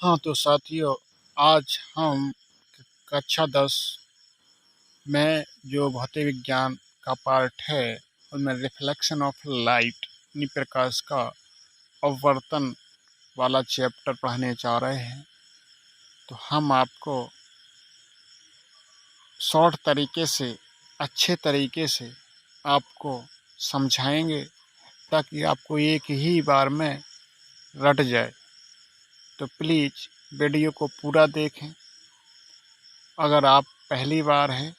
हाँ तो साथियों, आज हम कक्षा 10 में जो भौतिक विज्ञान का पार्ट है उनमें रिफ्लेक्शन ऑफ लाइट यानी प्रकाश का अपवर्तन वाला चैप्टर पढ़ने जा रहे हैं। तो हम आपको शॉर्ट तरीके से, अच्छे तरीके से आपको समझाएंगे ताकि आपको एक ही बार में रट जाए। तो प्लीज़ वीडियो को पूरा देखें। अगर आप पहली बार हैं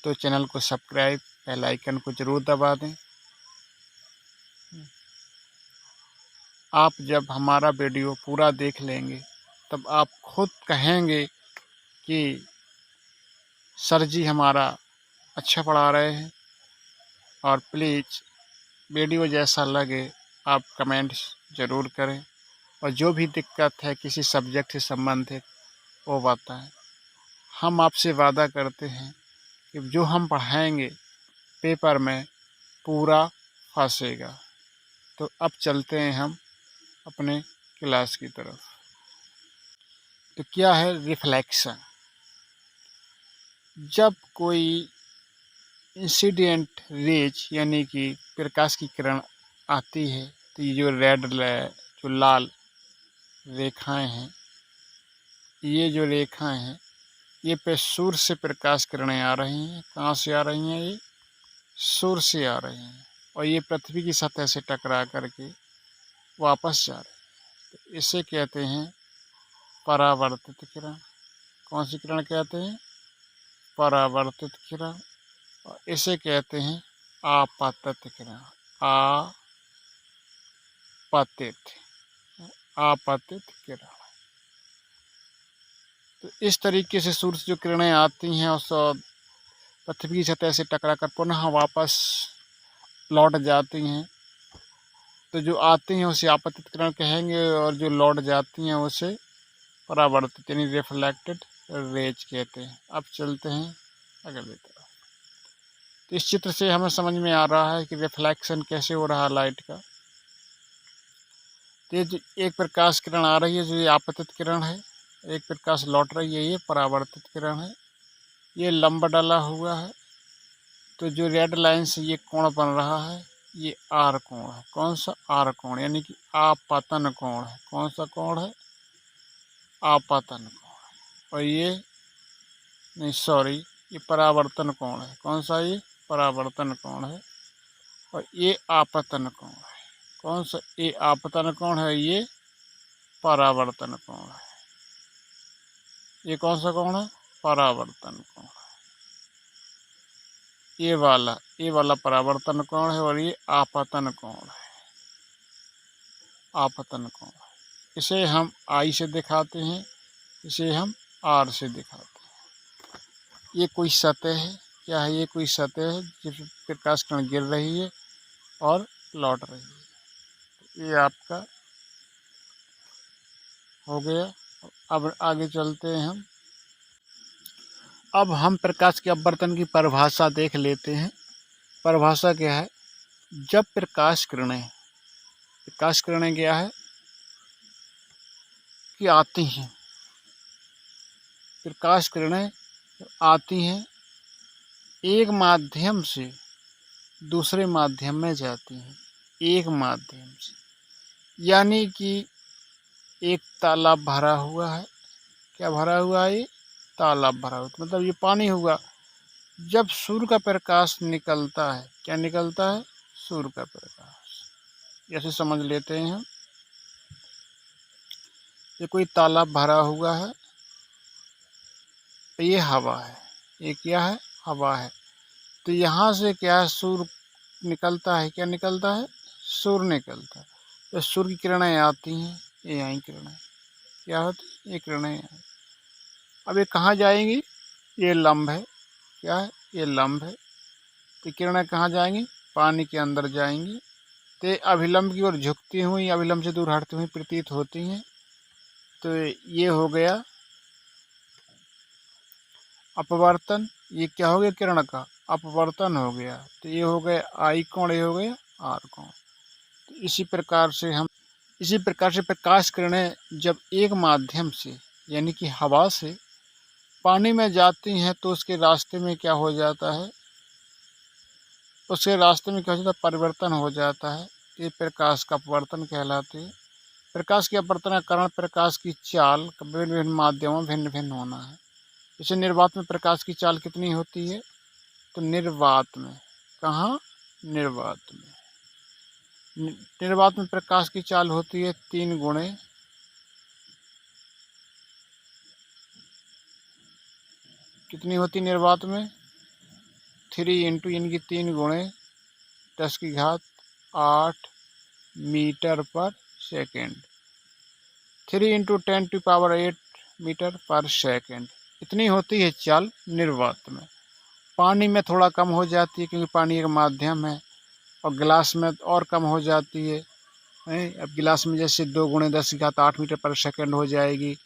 तो चैनल को सब्सक्राइब, बेल आइकन को ज़रूर दबा दें। आप जब हमारा वीडियो पूरा देख लेंगे तब आप खुद कहेंगे कि सर जी हमारा अच्छा पढ़ा रहे हैं। और प्लीज़ वीडियो जैसा लगे आप कमेंट ज़रूर करें और जो भी दिक्कत है किसी सब्जेक्ट से संबंधित वो बताएं। हम आपसे वादा करते हैं कि जो हम पढ़ाएंगे पेपर में पूरा फंसेगा। तो अब चलते हैं हम अपने क्लास की तरफ। तो क्या है रिफ्लेक्शन? जब कोई इंसिडेंट रेज यानी कि प्रकाश की किरण आती है तो ये जो लाल रेखाएं हैं, ये जो रेखाएं हैं ये पे सूर्य से प्रकाश किरणें आ रही हैं। कहाँ से आ रही हैं? ये सूर्य से आ रही हैं और ये पृथ्वी की सतह से टकरा करके वापस जा रही हैं। तो इसे कहते हैं परावर्तित किरण। कौन सी किरण कहते हैं? परावर्तित किरण। और इसे कहते हैं आपतित किरण। आपतित आपतित किरण। तो इस तरीके से सूर्य से जो किरणें आती हैं और पृथ्वी की सतह से टकरा कर पुनः वापस लौट जाती हैं। तो जो आती हैं उसे आपतित किरण कहेंगे और जो लौट जाती हैं उसे परावर्तित यानी रिफ्लेक्टेड रेज कहते हैं। अब चलते हैं अगली तरफ। तो इस चित्र से हमें समझ में आ रहा है कि रिफ्लेक्शन कैसे हो रहा है लाइट का। तो ये जो एक प्रकाश किरण आ रही है जो ये आपतित किरण है, एक प्रकाश लौट रही है ये परावर्तित किरण है। ये लंब डला हुआ है। तो जो रेड लाइन से ये कोण बन रहा है ये आर कोण है। कौन सा? आर कोण, यानी कि आपतन कोण है। कौन सा कोण है? आपतन कोण। और ये नहीं, सॉरी, ये परावर्तन कोण है। कौन सा? ये परावर्तन कोण है। और ये आपतन कोण है। कौन सा? ये आपतन कोण है, ये परावर्तन कोण है। ये कौन सा कोण है? परावर्तन कोण। ये वाला परावर्तन कोण है और ये आपतन कोण है। आपतन कोण। इसे हम आई से दिखाते हैं, इसे हम आर से दिखाते हैं। ये कोई सतह है। क्या है? ये कोई सतह है जिस पर प्रकाश किरण गिर रही है और लौट रही है। ये आपका हो गया। अब आगे चलते हैं हम। अब हम प्रकाश के अपवर्तन की परिभाषा देख लेते हैं। परिभाषा क्या है? जब प्रकाश किरणें क्या है कि आती हैं, प्रकाश किरणें आती हैं, एक माध्यम से दूसरे माध्यम में जाती हैं। एक माध्यम से यानी कि एक तालाब भरा हुआ है। क्या भरा हुआ है? ये तालाब भरा हुआ, मतलब ये पानी हुआ। जब सूर्य का प्रकाश निकलता है, क्या निकलता है? सूर्य का प्रकाश। ऐसे समझ लेते हैं हम। ये कोई तालाब भरा हुआ है, ये हवा है। ये क्या है? हवा है। तो यहाँ से क्या है? सूर्य निकलता है। क्या निकलता है? सूर्य निकलता है। तो सूर्य की किरणें आती हैं, ये यहाँ किरणें क्या होती? ये किरणें। अब ये कहाँ जाएंगी? ये लंब है। क्या है? ये लंब है। तो किरणें कहाँ जाएंगी? पानी के अंदर जाएंगी। तो अभिलंब की ओर झुकती हुई, अभिलंब से दूर हटती हुई प्रतीत होती हैं। तो ये हो गया अपवर्तन। ये क्या हो गया? किरण का अपवर्तन हो गया। तो ये हो गया आई कोण, ये हो गया आर कोण। तो इसी प्रकार से हम इसी प्रकार से प्रकाश किरणें जब एक माध्यम से यानी कि हवा से पानी में जाती हैं तो उसके रास्ते में क्या हो जाता है, उसके रास्ते में क्या हो जाता है, परिवर्तन हो जाता है। ये प्रकाश का अपवर्तन कहलाते हैं। प्रकाश के अपवर्तन का कारण प्रकाश की चाल विभिन्न विभिन्न माध्यमों में भिन्न भिन्न होना है। जैसे निर्वात में प्रकाश की चाल कितनी होती है, तो निर्वात में, कहाँ, निर्वात में, निर्वात में प्रकाश की चाल होती है 3 गुणे कितनी होती निर्वात में, 3 इंटू यानी कि 3 गुणे 10⁸ मीटर पर सेकेंड, 3 इंटू 10⁸ मीटर पर सेकेंड, इतनी होती है चाल निर्वात में। पानी में थोड़ा कम हो जाती है क्योंकि पानी एक माध्यम है, और गिलास में और कम हो जाती है। अब गिलास में जैसे 2 गुणे 10⁸ मीटर पर सेकेंड हो जाएगी,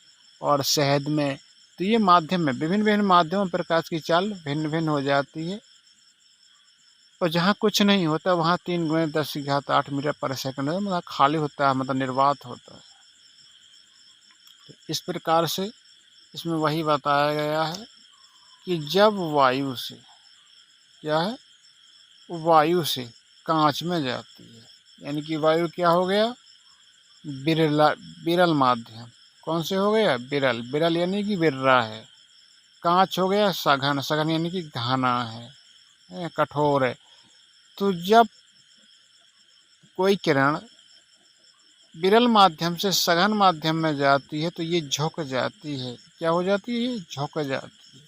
और शहद में, तो ये माध्यम में विभिन्न विभिन्न माध्यमों में प्रकाश की चाल भिन्न भिन्न हो जाती है। और जहाँ कुछ नहीं होता वहाँ 3 गुणे 10⁸ मीटर पर सेकेंड मतलब खाली होता है, मतलब निर्वात होता है। तो इस प्रकार से इसमें वही बताया गया है कि जब वायु से, क्या है, वायु से कांच में जाती है, यानी कि वायु क्या हो गया, विरल माध्यम। कौन से हो गया, विरल, विरल यानी कि बिर्रा है। कांच हो गया सघन, सघन यानी कि घना है, कठोर है। तो जब कोई किरण विरल माध्यम से सघन माध्यम में जाती है तो ये झुक जाती है। क्या हो जाती है, ये झुक जाती है।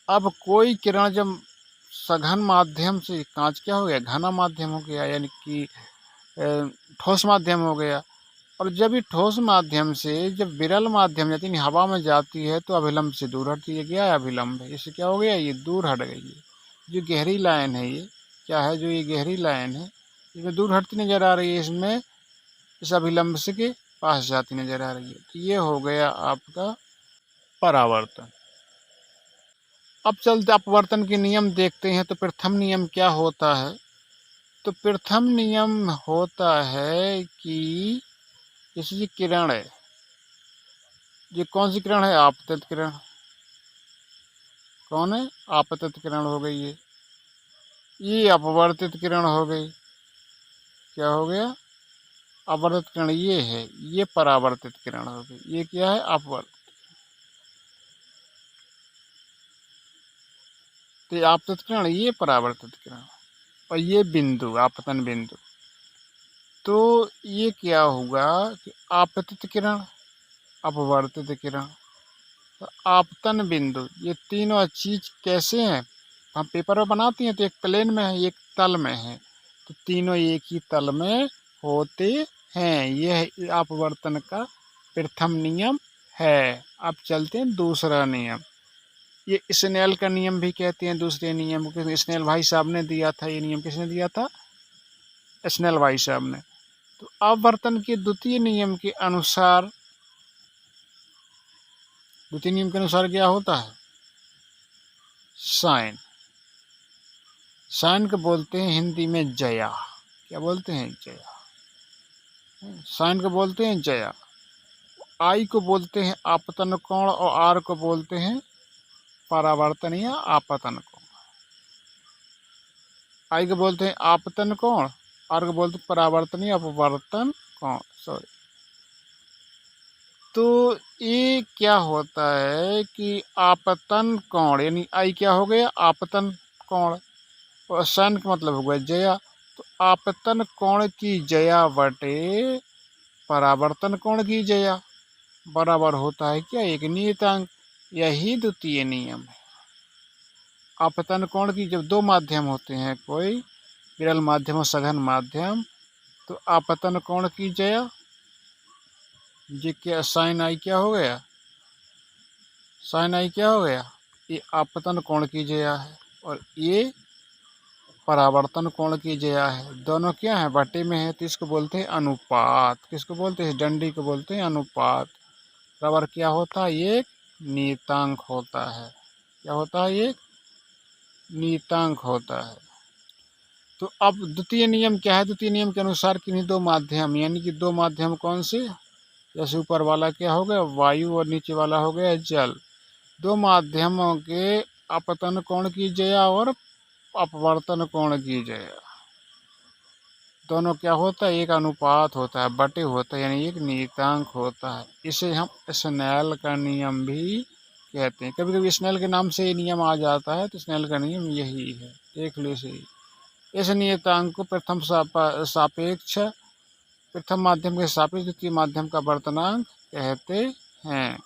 अब कोई किरण जब सघन माध्यम से, कांच क्या हो गया, घना माध्यम हो गया, यानी कि ठोस माध्यम हो गया। और जब ये ठोस माध्यम से जब विरल माध्यम यानी हवा में जाती है तो अभिलंब से दूर हटती है। क्या है, अभिलंब है। इससे क्या हो गया, ये दूर हट गई है। जो गहरी लाइन है ये क्या है, जो ये गहरी लाइन है इसमें दूर हटती नजर आ रही है, इसमें इस अभिलंब से के पास जाती नजर आ रही है। तो ये हो गया आपका परावर्तन। अब चलते अपवर्तन के नियम देखते हैं। तो प्रथम नियम क्या होता है, तो प्रथम नियम होता है कि जैसे किरण है, ये कौन सी किरण है, आपतित किरण। कौन है, आपतित किरण हो गई है। ये अपवर्तित किरण हो गई। क्या हो गया, अपवर्तित किरण ये है, ये परावर्तित किरण हो गई। ये क्या है, अपवर्तित। तो ये आपतित किरण, ये परावर्तित किरण, और ये बिंदु, आपतन बिंदु। तो ये क्या हुआ कि आपतित किरण, अपवर्तित किरण, तो आपतन बिंदु, ये तीनों चीज कैसे हैं, हम पेपर में बनाते हैं तो एक प्लेन में है, एक तल में है। तो तीनों एक ही तल में होते हैं। यह अपवर्तन का प्रथम नियम है। अब चलते हैं दूसरा नियम। ये स्नेल का नियम भी कहते हैं दूसरे नियम को। स्नेल भाई साहब ने दिया था ये नियम। किसने दिया था, स्नेल भाई साहब ने। तो अपवर्तन के द्वितीय नियम के अनुसार, द्वितीय नियम के अनुसार क्या होता है, साइन। साइन को बोलते हैं हिंदी में जया। क्या बोलते हैं, जया। साइन को बोलते हैं जया। आई को बोलते हैं आपतन कोण, और आर को बोलते हैं परावर्तन या आपतन कोण। आई को बोलते हैं आपतन कोण, आर को बोलते हैं परावर्तन या अपवर्तन कोण, सॉरी। तो ये क्या होता है कि आपतन कोण, यानी आई क्या हो गया, आपतन कोण, और सन का मतलब हो गया जया। तो आपतन कोण की जया बटे परावर्तन कोण की जया बराबर होता है क्या, एक नियतांक। यही द्वितीय नियम है। आपतन कोण की जब दो माध्यम होते हैं, कोई विरल माध्यम और सघन माध्यम, तो आपतन कोण की जया, ये क्या साइन आई क्या हो गया, साइन आई क्या हो गया, ये आपतन कोण की जया है, और ये परावर्तन कोण की जया है। दोनों क्या है, बटे में है, तो इसको बोलते हैं अनुपात। किसको बोलते हैं, डंडी को बोलते हैं अनुपात। बराबर क्या होता है, ये नियतांक होता है। क्या होता है, ये नियतांक होता है। तो अब द्वितीय नियम क्या है? द्वितीय नियम के अनुसार किन्हीं दो माध्यम, यानी कि दो माध्यम कौन से? जैसे ऊपर वाला क्या हो गया वायु और नीचे वाला हो गया जल। दो माध्यमों के अपतन कोण की जया और अपवर्तन कोण की जया, दोनों क्या होता है? एक अनुपात होता है, बटे होता है, यानी एक नियतांक होता है। इसे हम स्नेल का नियम भी कहते हैं। कभी कभी स्नेल के नाम से ये नियम आ जाता है, तो स्नेल का नियम यही है, देख लो इसे। इस नियतांक को प्रथम सापेक्ष, प्रथम माध्यम के सापेक्ष द्वितीय माध्यम का वर्तनांक कहते हैं।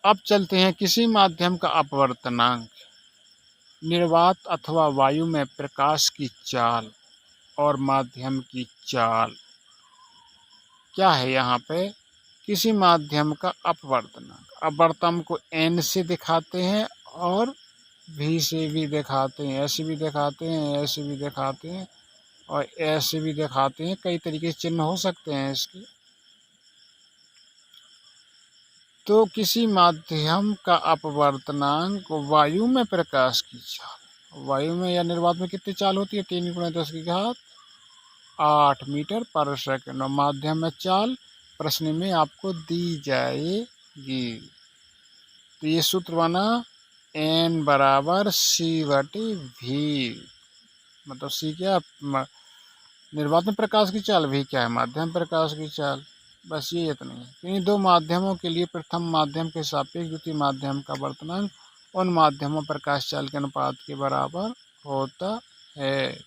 अब चलते हैं किसी माध्यम का अपवर्तनांक। निर्वात अथवा वायु में प्रकाश की चाल और माध्यम की चाल क्या है? यहाँ पे किसी माध्यम का अपवर्तनांक, अपवर्तन को n से दिखाते हैं और v से भी दिखाते हैं, ऐसे भी दिखाते हैं, ऐसे भी दिखाते हैं और ऐसे भी दिखाते हैं। कई तरीके से चिन्ह हो सकते हैं इसके। तो किसी माध्यम का अपवर्तनांक वायु में प्रकाश की चाल, वायु में या निर्वात में कितनी चाल होती है? 3 × 10⁸ मीटर पर सेकंड। और माध्यम में चाल प्रश्न में आपको दी जाएगी। तो ये सूत्र बना n बराबर c/v। मतलब c क्या? निर्वात में प्रकाश की चाल, v क्या है? माध्यम प्रकाश की चाल। बस ये इतना है। इन दो माध्यमों के लिए प्रथम माध्यम के सापेक्ष द्वितीय माध्यम का वर्तनांक उन माध्यमों प्रकाश चाल के अनुपात के बराबर होता है।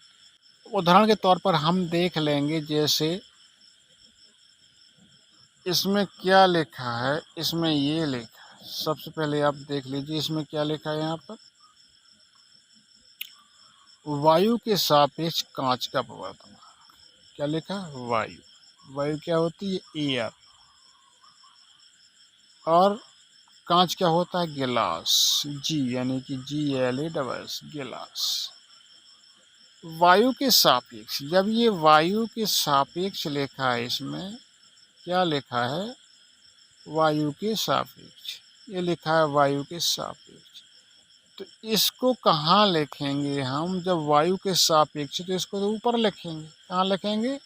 उदाहरण के तौर पर हम देख लेंगे, जैसे इसमें क्या लिखा है, इसमें ये लिखा है। सबसे पहले आप देख लीजिए इसमें क्या लिखा है। यहाँ पर वायु के सापेक्ष कांच का अपवर्तनांक, क्या लिखा? वायु। वायु क्या होती है? एयर। और कांच क्या होता है? गिलास। जी यानी कि GLAS, गिलास। वायु के सापेक्ष, जब ये वायु के सापेक्ष लिखा है, इसमें क्या लिखा है? वायु के सापेक्ष। ये लिखा है वायु के सापेक्ष। तो इसको कहाँ लिखेंगे हम? जब वायु के सापेक्ष, तो इसको तो ऊपर लिखेंगे। कहाँ लिखेंगे?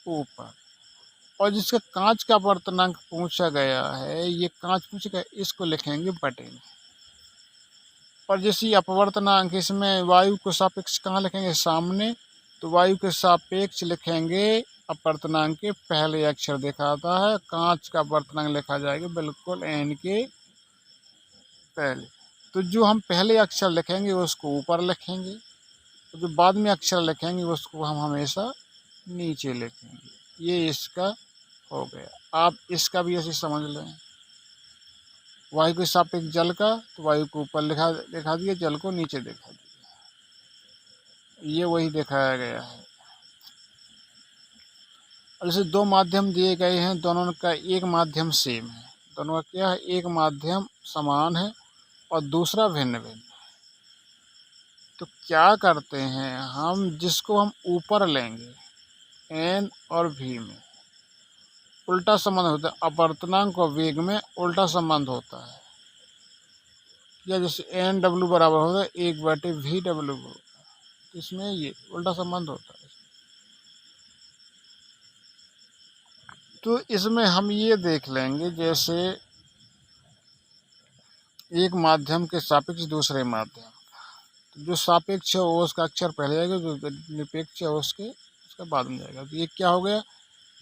ऊपर। और जिसका कांच का अपवर्तनांक पूछा गया है, ये कांच पूछा गया, इसको लिखेंगे बटे में। और जैसे अपवर्तनांक, इसमें वायु को सापेक्ष कहाँ लिखेंगे? सामने। तो वायु के सापेक्ष लिखेंगे, अपवर्तनांक के पहले अक्षर दिखाता है। कांच का अपवर्तनांक लिखा जाएगा बिल्कुल n के पहले। तो जो हम पहले अक्षर लिखेंगे उसको ऊपर लिखेंगे, तो जो बाद में अक्षर लिखेंगे उसको हम हमेशा नीचे लिखेंगे। ये इसका हो गया। आप इसका भी ऐसे समझ लें। वायु के सापेक्ष जल का, तो वायु को ऊपर लिखा दिया, जल को नीचे दिखा दिया। ये वही दिखाया गया है। और जैसे दो माध्यम दिए गए हैं, दोनों का एक माध्यम सेम है, दोनों का क्या है? एक माध्यम समान है और दूसरा भिन्न भिन्न है। तो क्या करते हैं हम? जिसको हम ऊपर लेंगे n और v में उल्टा संबंध होता है। अपवर्तनांक और वेग में उल्टा संबंध होता है। या जैसे NW बराबर होता है 1/VW, इसमें ये उल्टा संबंध होता है। तो इसमें हम ये देख लेंगे, जैसे एक माध्यम के सापेक्ष दूसरे माध्यम, तो जो सापेक्ष है वो उसका अक्षर पहले जाएगा, जो निरपेक्ष है उसका बाद में जाएगा। तो ये क्या हो गया?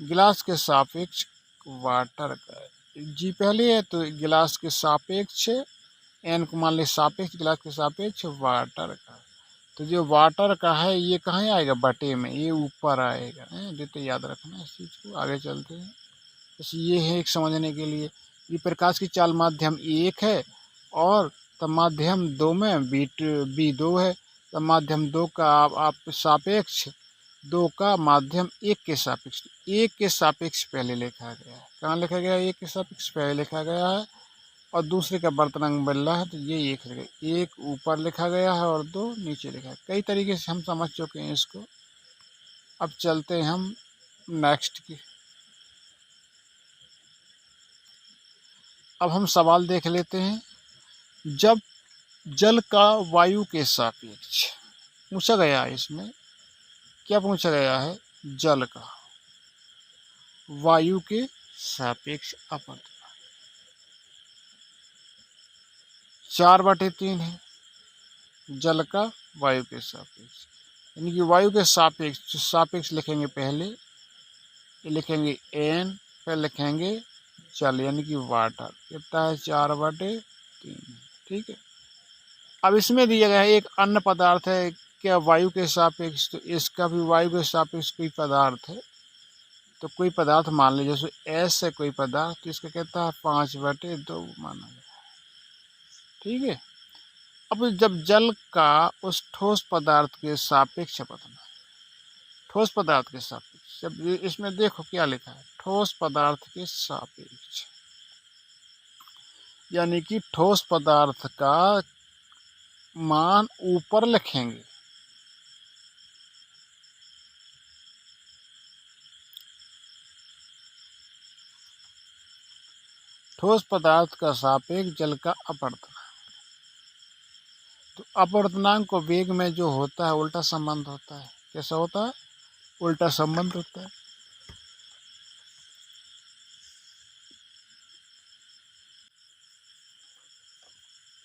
गिलास के सापेक्ष वाटर का जी पहले है, तो गिलास के सापेक्ष n को मान ले सापेक्ष, गिलास के सापेक्ष वाटर का। तो जो वाटर का है ये कहाँ आएगा? बटे में, ये ऊपर आएगा। तो याद रखना इस चीज़ को। आगे चलते हैं। बस ये है एक समझने के लिए। ये प्रकाश की चाल माध्यम 1 है और तब माध्यम 2 में B2 है। तब माध्यम 2 का आप सापेक्ष 2 का माध्यम 1 के सापेक्ष, 1 के सापेक्ष पहले लिखा गया है। कहाँ लिखा गया है? 1 के सापेक्ष पहले लिखा गया है और दूसरे का वर्तनांक बन रहा है, तो ये एक ऊपर लिखा गया है और 2 नीचे लिखा है। कई तरीके से हम समझ चुके हैं इसको। अब चलते हैं हम नेक्स्ट की। अब हम सवाल देख लेते हैं। जब जल का वायु के सापेक्ष पूछा गया है इसमें, क्या पूछा गया है? जल का वायु के सापेक्ष अपवर्तनांक 4/3 है जल का वायु के सापेक्ष, यानी कि वायु के सापेक्ष, जो सापेक्ष लिखेंगे पहले, ये लिखेंगे n, फिर लिखेंगे जल यानी कि वाटर, कितना है? 4/3। ठीक है। अब इसमें दिया गया है एक अन्य पदार्थ है, क्या वायु के सापेक्ष, तो इसका भी वायु के सापेक्ष कोई पदार्थ है, तो कोई पदार्थ मान लीजिए, जैसे एस है कोई पदार्थ, तो इसका कहता है 5/2 माना गया। ठीक है। अब जब जल का उस ठोस पदार्थ के सापेक्ष अपवर्तनांक, ठोस पदार्थ के सापेक्ष, जब इसमें देखो क्या लिखा है, ठोस पदार्थ के सापेक्ष, यानी कि ठोस पदार्थ का मान ऊपर लिखेंगे, ठोस पदार्थ का सापेक्ष जल का अपवर्तनांक। तो अपवर्तनांक को वेग में जो होता है उल्टा संबंध होता है। कैसा होता है? उल्टा संबंध होता है।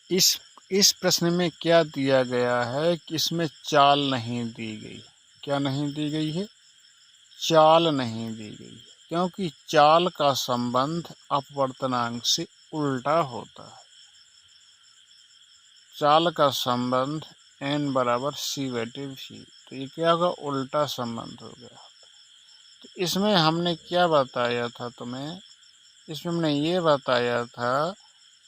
इस प्रश्न में क्या दिया गया है कि इसमें चाल नहीं दी गई। क्या नहीं दी गई है? चाल नहीं दी गई है, क्योंकि चाल का संबंध अपवर्तनांक से उल्टा होता है। चाल का संबंध n = c/v, तो ये क्या होगा? उल्टा संबंध हो गया। तो इसमें हमने क्या बताया था तुम्हें? इसमें हमने ये बताया था,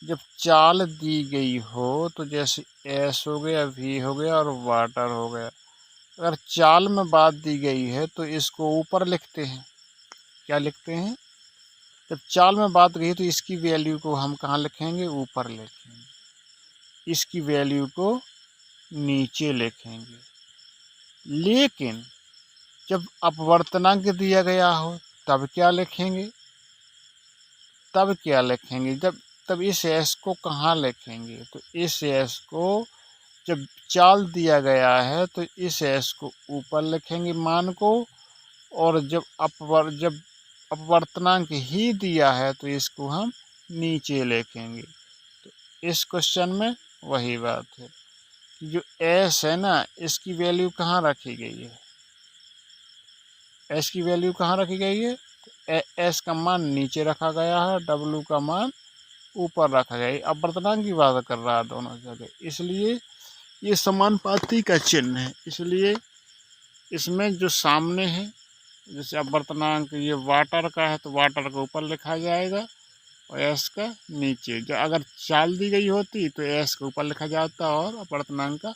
जब चाल दी गई हो तो जैसे s हो गया, v हो गया और वाटर हो गया, अगर चाल में बात दी गई है तो इसको ऊपर लिखते हैं। क्या लिखते हैं? जब चाल में बात गई तो इसकी वैल्यू को हम कहाँ लिखेंगे? ऊपर लिखेंगे। इसकी वैल्यू को नीचे लिखेंगे। लेकिन जब अपवर्तनांक दिया गया हो तब क्या लिखेंगे? तब इस s को कहाँ लिखेंगे? तो इस s को, जब चाल दिया गया है तो इस s को ऊपर लिखेंगे मान को, और जब अपवर्तनांक ही दिया है तो इसको हम नीचे लिखेंगे। तो इस क्वेश्चन में वही बात है कि जो s है ना, इसकी वैल्यू कहाँ रखी गई है? s की वैल्यू कहाँ रखी गई है? तो s का मान नीचे रखा गया है, w का मान ऊपर रखा गया है। अपवर्तनांक की बात कर रहा है दोनों जगह, इसलिए ये समानुपाती का चिन्ह है। इसलिए इसमें जो सामने है, जैसे अपवर्तनांक ये वाटर का है तो वाटर को ऊपर लिखा जाएगा और एस का नीचे। जो अगर चाल दी गई होती तो एस को ऊपर लिखा जाता और अपवर्तनांक का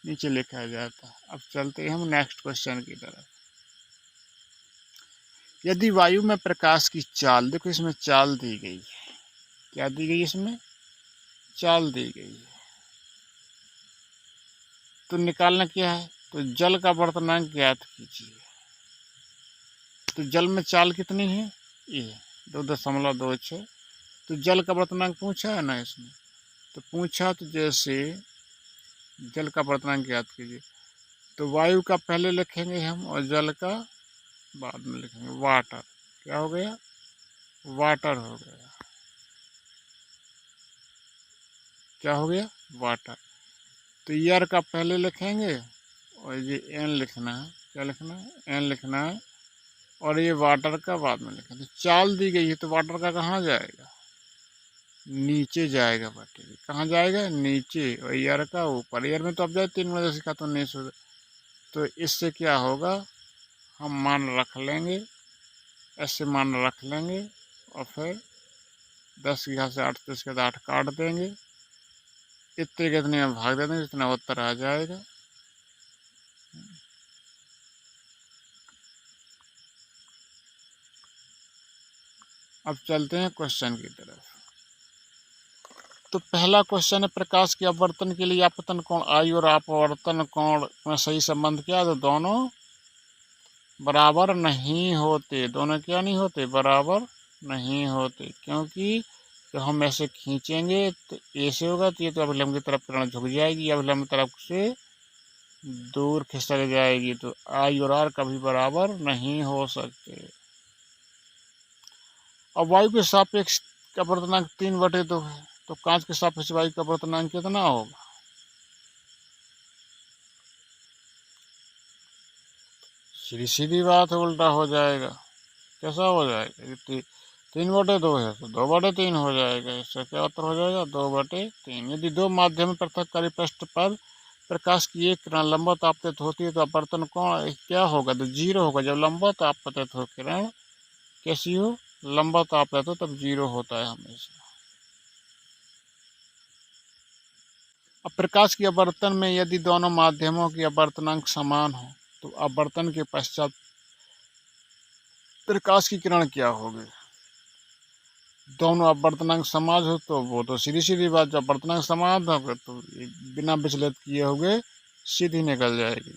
नीचे लिखा जाता। अब चलते हैं हम नेक्स्ट क्वेश्चन की तरफ। यदि वायु में प्रकाश की चाल, देखो इसमें चाल दी गई है। क्या दी गई? इसमें चाल दी गई है। तो निकालना क्या है? तो जल का अपवर्तनांक ज्ञात कीजिए। तो जल में चाल कितनी है? ये 2.26। तो जल का अपवर्तनांक पूछा है ना इसमें, तो पूछा तो जैसे जल का अपवर्तनांक ज्ञात कीजिए, तो वायु का पहले लिखेंगे हम और जल का बाद में लिखेंगे। वाटर, क्या हो गया? वाटर हो गया। क्या हो गया? वाटर। तो ईयर का पहले लिखेंगे और ये एन लिखना है। क्या लिखना है? एन लिखना है, और ये वाटर का बाद में लिखेंगे। तो चाल दी गई है तो वाटर का कहाँ जाएगा? नीचे जाएगा। बाटी कहाँ जाएगा? नीचे। और ईयर का ऊपर। ईयर में तो अब जाए 3 बजे सीखा तो नहीं सो। तो इससे क्या होगा? हम मान रख लेंगे, ऐसे मान रख लेंगे और फिर 10 की घात से 8, तो इसके बाद 8 काट देंगे, इतने के इतने में भाग दे देंगे, इतना उत्तर आ जाएगा। अब चलते हैं क्वेश्चन की तरफ। तो पहला क्वेश्चन है, प्रकाश के अपवर्तन के लिए आपतन कोण I और अपवर्तन कोण में सही संबंध क्या है? तो दोनों बराबर नहीं होते। दोनों क्या नहीं होते? बराबर नहीं होते। क्योंकि जब हम ऐसे खींचेंगे तो ऐसे होगा तो ये तो अभिलंब की तरफ किरण झुक जाएगी, अभिलंब तरफ से दूर खिसक जाएगी, तो आई और आर कभी बराबर नहीं हो सकते। अब वायु के सापेक्ष का अपवर्तनांक 3/2 है, तो कांच के सापेक्ष वायु का अपवर्तनांक कितना होगा? सीधी सीधी बात है, उल्टा हो जाएगा। कैसा हो जाएगा? 3/2 है तो 2/3 हो जाएगा। इसका क्या उत्तर हो जाएगा? 2/3। यदि दो माध्यम पृथककारी पृष्ठ पर प्रकाश की एक किरण लंबवत आपतित होती है तो अपवर्तन कोण क्या होगा? तो 0 होगा। जब लंबवत आपतित हो किरण कैसी हो? लंबवत आपतित हो, तब 0 होता है हमेशा। अब प्रकाश की अपवर्तन में यदि दोनों माध्यमों की अपवर्तनांक समान हो तो अपवर्तन के पश्चात प्रकाश की किरण क्या होगी? दोनों अपवर्तनांक समान हो तो वो तो सीधी सीधी बात, जब अपवर्तनांक समान होगा तो बिना विचलित किए हुए सीधी निकल जाएगी।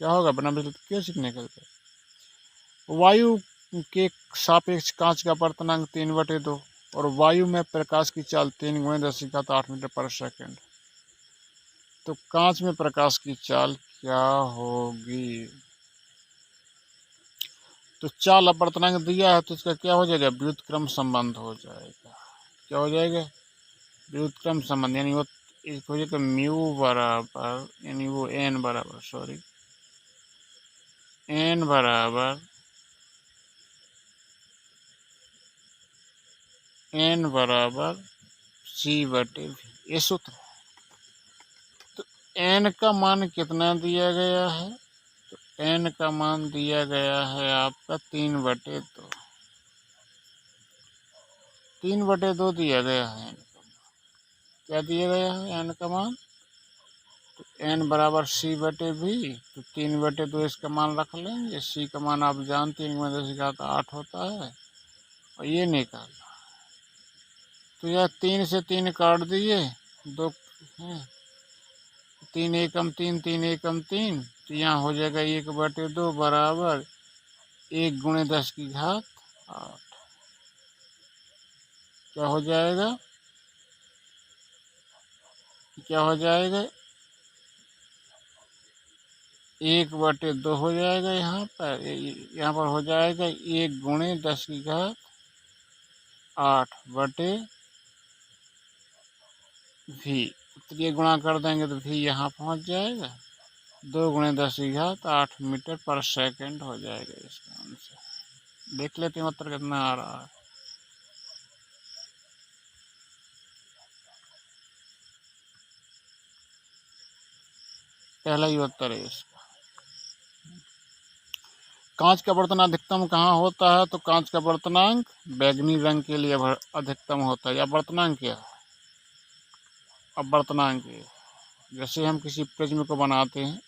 क्या होगा? बिना विचलित किए सीधी निकल जाएगी। वायु के सापेक्ष कांच का अपवर्तनांक 3/2 और वायु में प्रकाश की चाल 3 × 10⁸ मीटर पर सेकेंड। तो कांच में प्रकाश की चाल क्या होगी? तो चाल अपवर्तनांक दिया है तो इसका क्या हो जाएगा? व्युत्क्रम संबंध हो जाएगा। क्या हो जाएगा? व्युत्क्रम संबंध, यानी वो एक हो जाएगा म्यू बराबर, यानी वो एन बराबर C/V, ये सूत्र। तो एन का मान कितना दिया गया है? तो एन का मान दिया गया है आपका 3/2। 3/2 दिया गया है। क्या दिया गया है एन का मान? तो एन बराबर C/V, तो 3/2 इसका मान रख लेंगे। सी का मान आप जानते हैं, 3 × 10⁸ होता है, और ये निकालना। तो यह 3 से 3 काट दिए, 2 हैं, 3 एकम 3, 3 एकम 3, तो यहाँ हो जाएगा 1/2 बराबर 1 × 10⁸ 8। क्या हो जाएगा? क्या हो जाएगा? 1/2 हो जाएगा। यहाँ पर हो जाएगा 1 × 10⁸ V। तो ये गुणा कर देंगे तो V यहाँ पहुँच जाएगा। 2 × 10⁸ मीटर पर सेकेंड हो जाएगा इसका आंसर। देख लेते हैं उत्तर कितना आ रहा है। पहला ही उत्तर है इसका। कांच का अपवर्तन अधिकतम कहाँ होता है? तो कांच का अपवर्तनांक बैगनी रंग के लिए अधिकतम होता है। अपवर्तनांक क्या है? अपवर्तनांक जैसे हम किसी प्रिज्म को बनाते हैं,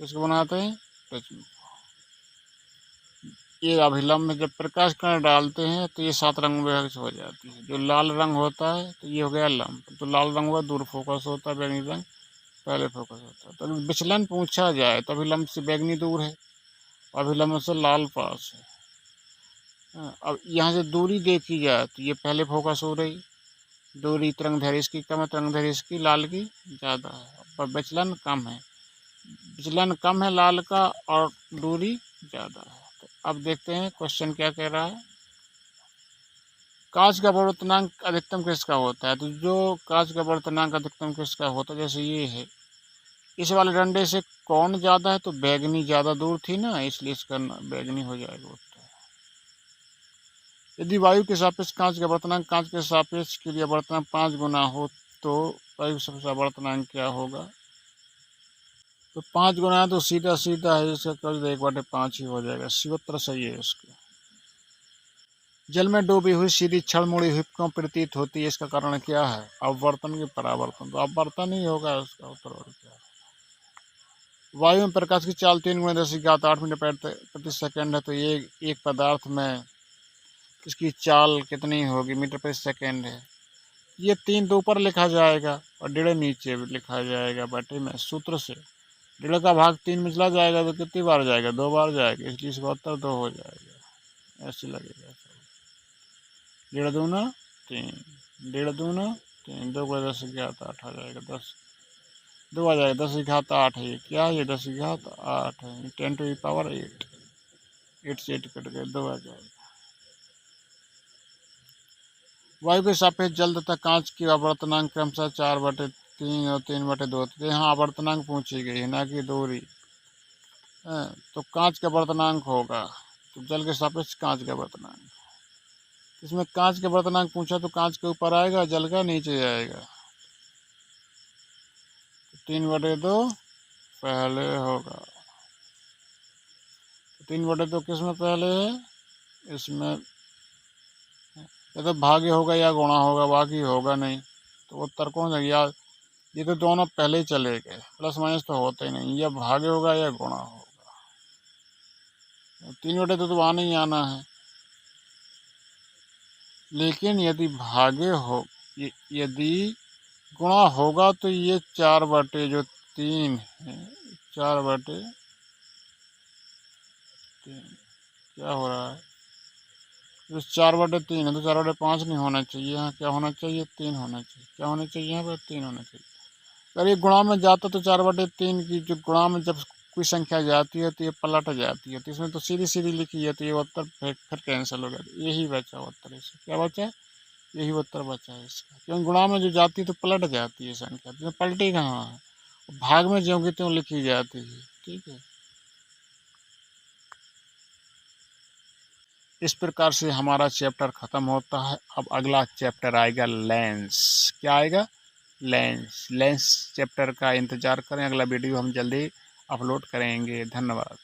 किसको बनाते हैं? प्रिज्म। ये अभिलंब में जब प्रकाश किरण डालते हैं तो ये 7 रंग में हो जाती है। जो लाल रंग होता है तो ये हो गया लंब, तो लाल रंग हुआ दूर फोकस होता है, बैगनी रंग पहले फोकस होता है। तो विचलन पूछा जाए तो अभिलंब से बैगनी दूर है, अभिलंब से लाल पास है। अब यहाँ से दूरी देखी जाए तो ये पहले फोकस हो रही, दूरी तरंग दैर्घ्य इसकी कम है, तरंग दैर्घ्य इसकी लाल की ज़्यादा है, पर विचलन कम है। विचलन कम है लाल का और दूरी ज़्यादा है। तो अब देखते हैं क्वेश्चन क्या कह रहा है। कांच का अपवर्तनांक अधिकतम किसका होता है? तो जो कांच का अपवर्तनांक अधिकतम किसका होता है, जैसे ये है, इस वाले डंडे से कौन ज़्यादा है? तो बैगनी ज़्यादा दूर थी ना, इसलिए इसका बैगनी हो जाएगा उत्तर। यदि वायु के सापेक्ष कांच का अपवर्तनांक कांच के सापेक्ष के लिए अपवर्तनांक 5 गुना हो तो वायु का अपवर्तनांक क्या होगा? तो 5 गुना है तो सीधा सीधा है, इसका कर दो 1/5 ही हो जाएगा। सी उत्तर सही है इसका। जल में डूबी हुई सीधी क्षण मुड़ी हुई क्यों प्रतीत होती है? इसका कारण क्या है? अपवर्तन की परावर्तन, तो अपवर्तन ही होगा उसका उत्तर। और क्या? वायु में प्रकाश की चाल 3 × 10⁸ मीटर प्रति सेकेंड है, तो ये एक पदार्थ में इसकी चाल कितनी होगी? मीटर प्रति सेकेंड है। ये 3 तो ऊपर लिखा जाएगा और 1.5 नीचे लिखा जाएगा बटे में सूत्र से। 1.5 का भाग 3 में चला जाएगा तो कितनी बार जाएगा? 2 बार जाएगा, इसलिए इसका उत्तर 2 हो जाएगा। ऐसे लगेगा। 1.5 दूना 3, 1.5 दूना 3, 2 × 10⁸ 8 आ जाएगा 10। 2 आ जाएगा, 10 की घात 8 है, ये क्या है, ये 10 की घात 8 है, 10⁸8, 8 से 8 कट गए, 2 आ जाएगा। वायु के सापेक्ष जल तथा कांच की आवर्तनांक क्रमशः 4/3 और 3/2, तो यहाँ आवर्तनांक पूछी गई है, ना कि दूरी। तो कांच का आवर्तनांक होगा, तो जल के सापेक्ष कांच का आवर्तनांक। इसमें कांच का आवर्तनांक पूछा तो कांच के ऊपर आएगा, जल का नीचे जाएगा। तो 3/2 पहले होगा, 3/2 किस में पहले है, इसमें या तो भाग्य होगा या गुणा होगा, बाकी होगा नहीं। तो उत्तर कौन सा, या ये तो दोनों पहले ही चले गए, प्लस माइनस तो होते ही नहीं, या भाग्य होगा या गुणा होगा। 3/2 तो आना ही आना है, लेकिन यदि भाग्य हो, यदि गुणा होगा तो ये 4/3 है, 4/3 क्या हो रहा है, तो 4/3 है, तो 4/5 नहीं होना चाहिए, यहाँ क्या होना चाहिए, 3 होना चाहिए। क्या होना चाहिए, यहाँ पर 3 होना चाहिए। अगर ये गुणा में जाता तो 4/3 की जो गुणा में जब कोई संख्या जाती है तो ये पलट जाती है, तो इसमें तो सीधी सीधी लिखी है, तो ये उत्तर फिर कैंसिल हो गया। यही बचा उत्तर, इसका क्या बचा, यही उत्तर बचा है इसका, क्योंकि गुणा में जो जाती है तो पलट जाती है संख्या, तो पलटी कहाँ है, भाग में ज्यों की त्यों लिखी जाती है। ठीक है, इस प्रकार से हमारा चैप्टर खत्म होता है। अब अगला चैप्टर आएगा लेंस। क्या आएगा, लेंस। लेंस चैप्टर का इंतजार करें, अगला वीडियो हम जल्दी अपलोड करेंगे। धन्यवाद।